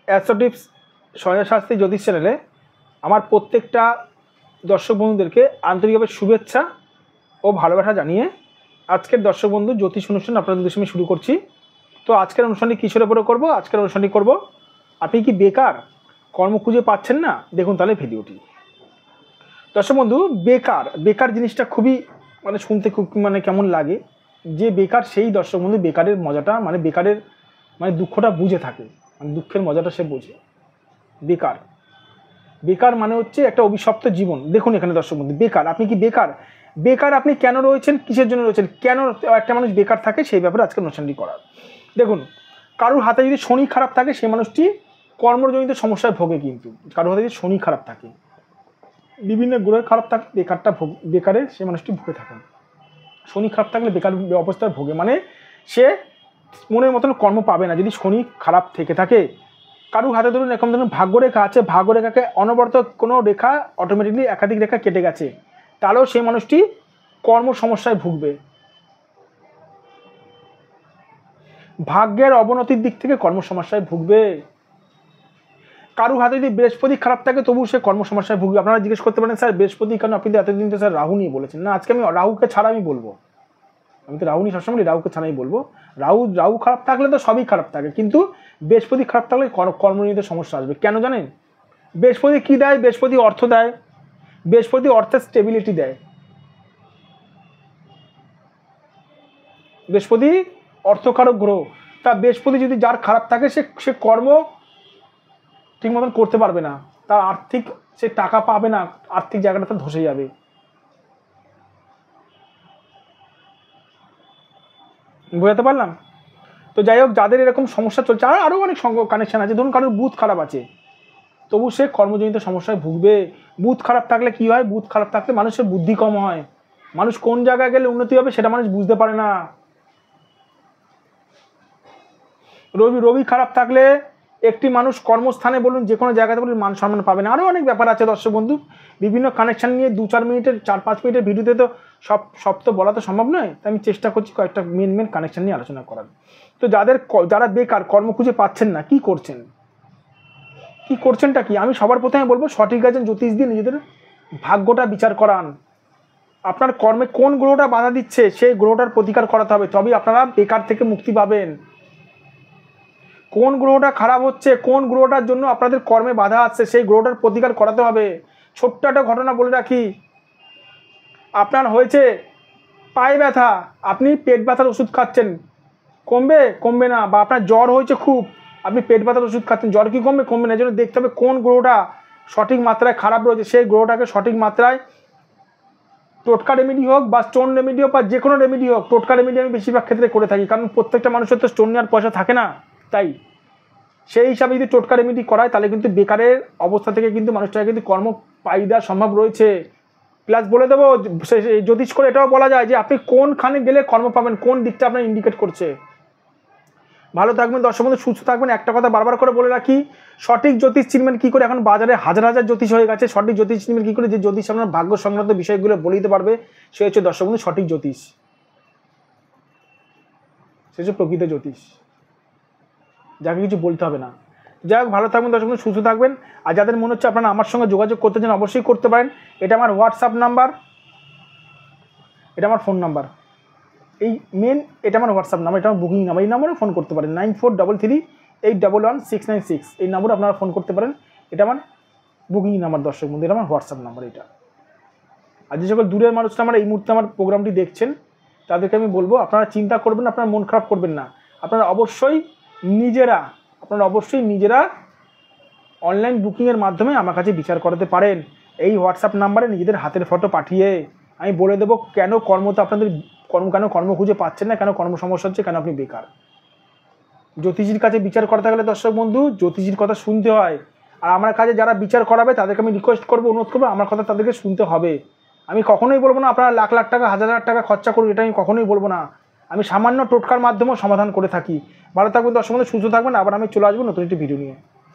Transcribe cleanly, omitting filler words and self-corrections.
Astro tips Sanjay Shastri জ্যোতিষ চ্যানেলে আমার প্রত্যেকটা দর্শক বন্ধুদেরকে আন্তরিকভাবে শুভেচ্ছা ও ভালোবাসা জানিয়ে আজকের দর্শক বন্ধু জ্যোতিষ অনুষ্ঠান আপনাদের সামনে শুরু করছি। তো আজকের অনুষ্ঠানটি কিসের উপরে করব? আজকের অনুষ্ঠানটি করব, আপনি কি বেকার, কর্ম খুঁজে পাচ্ছেন না? দেখুন তাহলে ভিডিওটি। দর্শক বন্ধু, বেকার জিনিসটা খুবই শুনতে খুব কেমন লাগে। যে বেকার সেই দর্শক বন্ধু বেকারের মজাটা বেকারের দুঃখটা বুঝে থাকে, দুঃখের মজাটা সে বোঝে। বেকার হচ্ছে একটা অভিশপ্ত জীবন। দেখুন এখানে দর্শক বন্ধু, বেকার, আপনি কি বেকার আপনি কেন রয়েছেন, কিসের জন্য রয়েছেন, কেন একটা মানুষ বেকার থাকে সেই ব্যাপারে আজকে অনুষ্ঠানটি করার। দেখুন, কারোর হাতে যদি শনি খারাপ থাকে সেই মানুষটি কর্মজনিত সমস্যায় ভোগে, কিন্তু কারোর হাতে যদি শনি খারাপ থাকে, বিভিন্ন গ্রহের খারাপ থাকে, বেকারে সে মানুষটি ভুগে থাকেন। শনি খারাপ থাকলে বেকার অবস্থায় ভোগে, সে মনের মতন কর্ম পাবে না যদি শনি খারাপ থেকে থাকে। কারুর হাতে ধরুন এরকম ধরুন ভাগ্যরেখা আছে, ভাগ্যরেখাকে অনবরত কোনো রেখা অটোমেটিকলি একাধিক রেখা কেটে গেছে, তাহলেও সেই মানুষটি কর্ম সমস্যায় ভুগবে। ভাগ্যের অবনতির দিক থেকে কর্ম সমস্যায় ভুগবে। কারুর হাতে যদি বৃহস্পতি খারাপ থাকে তবু সে কর্ম সমস্যায় ভুগবে। আপনারা জিজ্ঞেস করতে পারেন, স্যার বৃহস্পতি কেন? আপনি তো এতদিন তো স্যার রাহু নিয়ে বলেছেন। না, আজকে আমি রাহুকে ছাড়া আমি বলবো। আমি তো রাহু নিয়ে সবসময় রাহুকে ছাড়াই বলবো। রাহু খারাপ থাকলে তো সবই খারাপ থাকে, কিন্তু বৃহস্পতি খারাপ থাকলে কর্মজনিত সমস্যা আসবে। কেন জানেন? বৃহস্পতি কী দেয়? বৃহস্পতি অর্থ দেয়, বৃহস্পতি অর্থের স্টেবিলিটি দেয়। বৃহস্পতি অর্থকারক গ্রহ। তা বৃহস্পতি যদি যার খারাপ থাকে সে কর্ম ঠিক মতন করতে পারবে না, তার আর্থিক সে টাকা পাবে না, আর্থিক জায়গাটা তো ধসে যাবে। বোঝাতে পারলাম? তো যাই হোক, যাদের এরকম সমস্যা চলছে, আরও অনেক কানেকশান আছে। ধরুন কারোর বুধ খারাপ আছে, তবু সে কর্মজনিত সমস্যায় ভুগবে। বুধ খারাপ থাকলে কি হয়? বুধ খারাপ থাকলে মানুষের বুদ্ধি কম হয়, মানুষ কোন জায়গায় গেলে উন্নতি হবে সেটা মানুষ বুঝতে পারে না। রবি খারাপ থাকলে একটি মানুষ কর্মস্থানে বলুন, যে কোনো জায়গাতে বলুন, মান সম্মান পাবে না। আরও অনেক ব্যাপার আছে দর্শক বন্ধু, বিভিন্ন কানেকশান নিয়ে 2-4 মিনিটের 4-5 মিনিটের ভিডিওতে তো সব তো বলা তো সম্ভব নয়। তাই আমি চেষ্টা করছি কয়েকটা মেন কানেকশান নিয়ে আলোচনা করার। তো যারা বেকার, কর্ম খুঁজে পাচ্ছেন না, কি করছেনটা কি? আমি সবার প্রথমে বলবো, সঠিক একজন জ্যোতিষ দিয়ে নিজেদের ভাগ্যটা বিচার করান। আপনার কর্মে কোন গ্রহটা বাধা দিচ্ছে সেই গ্রহটার প্রতিকার করাতে হবে, তবেই আপনারা বেকার থেকে মুক্তি পাবেন। কোন গ্রহটা খারাপ হচ্ছে, কোন গ্রহটার জন্য আপনাদের কর্মে বাধা আসছে সেই গ্রহটার প্রতিকার করাতে হবে। ছোট্ট একটা ঘটনা বলে রাখি, আপনার হয়েছে পায়ে ব্যথা, আপনি পেট ব্যথার ওষুধ খাচ্ছেন, কমবে না। বা আপনার জ্বর হয়েছে খুব, আপনি পেট ব্যথার ওষুধ খাচ্ছেন, জ্বর কি কমবে না? এই জন্য দেখতে হবে কোন গ্রহটা সঠিক মাত্রায় খারাপ রয়েছে, সেই গ্রহটাকে সঠিক মাত্রায় টোটকা রেমেডি হোক বা স্টোন রেমেডি হোক বা যে কোনো রেমেডি হোক, টোটকা রেমেডি আমি বেশিরভাগ ক্ষেত্রে করে থাকি, কারণ প্রত্যেকটা মানুষের তো স্টোন নেওয়ার পয়সা থাকে না। তাই সেই হিসাবে যদি টোটকা রেমেডি করায় তাহলে কিন্তু বেকারের অবস্থা থেকে কিন্তু মানুষটাকে কিন্তু কর্ম পাই দেওয়া সম্ভব রয়েছে। প্লাস বলে দেবো, জ্যোতিষ করে এটাও বলা যায় যে আপনি কোনখানে গেলে কর্ম পাবেন, কোন দিকটা আপনার ইন্ডিকেট করছে। ভালো থাকবেন দর্শক বন্ধু, সুস্থ থাকবেন। একটা কথা বারবার করে বলে রাখি, সঠিক জ্যোতিষ চিনবেন কী করে? এখন বাজারে হাজার জ্যোতিষ হয়ে গেছে। সঠিক জ্যোতিষ চিনবেন কী করে? যে জ্যোতিষ আপনার ভাগ্য সংক্রান্ত বিষয়গুলো বলে দিতে পারবে, সে হচ্ছে দর্শক বন্ধু সঠিক জ্যোতিষ, সে হচ্ছে প্রকৃত জ্যোতিষ, যাকে কিছু বলতে হবে না। যাই হোক, ভালো থাকবেন দর্শক বন্ধু, সুস্থ থাকবেন। আর যাদের মনে হচ্ছে আপনারা আমার সঙ্গে যোগাযোগ করতে চান, অবশ্যই করতে পারেন। এটা আমার হোয়াটসঅ্যাপ নাম্বার, এটা আমার ফোন নাম্বার, এটা আমার হোয়াটসঅ্যাপ নাম্বার, এটা আমার বুকিং নাম্বার। এই নাম্বারে ফোন করতে পারেন, 9433811696। এই নাম্বারে আপনারা ফোন করতে পারেন। এটা আমার বুকিং নাম্বার দর্শক বন্ধু, এটা আমার হোয়াটসঅ্যাপ নাম্বার এটা। আর যে সকল দূরের মানুষরা আমার এই মুহূর্তে আমার প্রোগ্রামটি দেখছেন, তাদেরকে আমি বলবো, আপনারা চিন্তা করবেন না, আপনারা মন খারাপ করবেন না। আপনারা অবশ্যই নিজেরা অনলাইন বুকিংয়ের মাধ্যমে আমার কাছে বিচার করাতে পারেন। এই হোয়াটসঅ্যাপ নাম্বারে নিজেদের হাতের ফটো পাঠিয়ে আমি বলে দেবো কেন আপনাদের কর্ম খুঁজে পাচ্ছেন না, কেন কর্ম সমস্যা হচ্ছে, কেন আপনি বেকার। জ্যোতিষীর কাছে বিচার করাতে গেলে দর্শক বন্ধু জ্যোতিষীর কথা শুনতে হয়। আর আমার কাছে যারা বিচার করাবে তাদেরকে আমি রিকোয়েস্ট করবো, অনুরোধ করবো, আমার কথা তাদেরকে শুনতে হবে। আমি কখনোই বলবো না আপনারা লাখ টাকা, হাজার টাকা খরচা করুন, এটা আমি কখনোই বলবো না। আমি সামান্য টোটকার মাধ্যমেও সমাধান করে থাকি। ভালো থাকবেন দর্শক বন্ধু, সুস্থ থাকবেন। আবার আমি চলে আসবো নতুন একটি ভিডিও নিয়ে।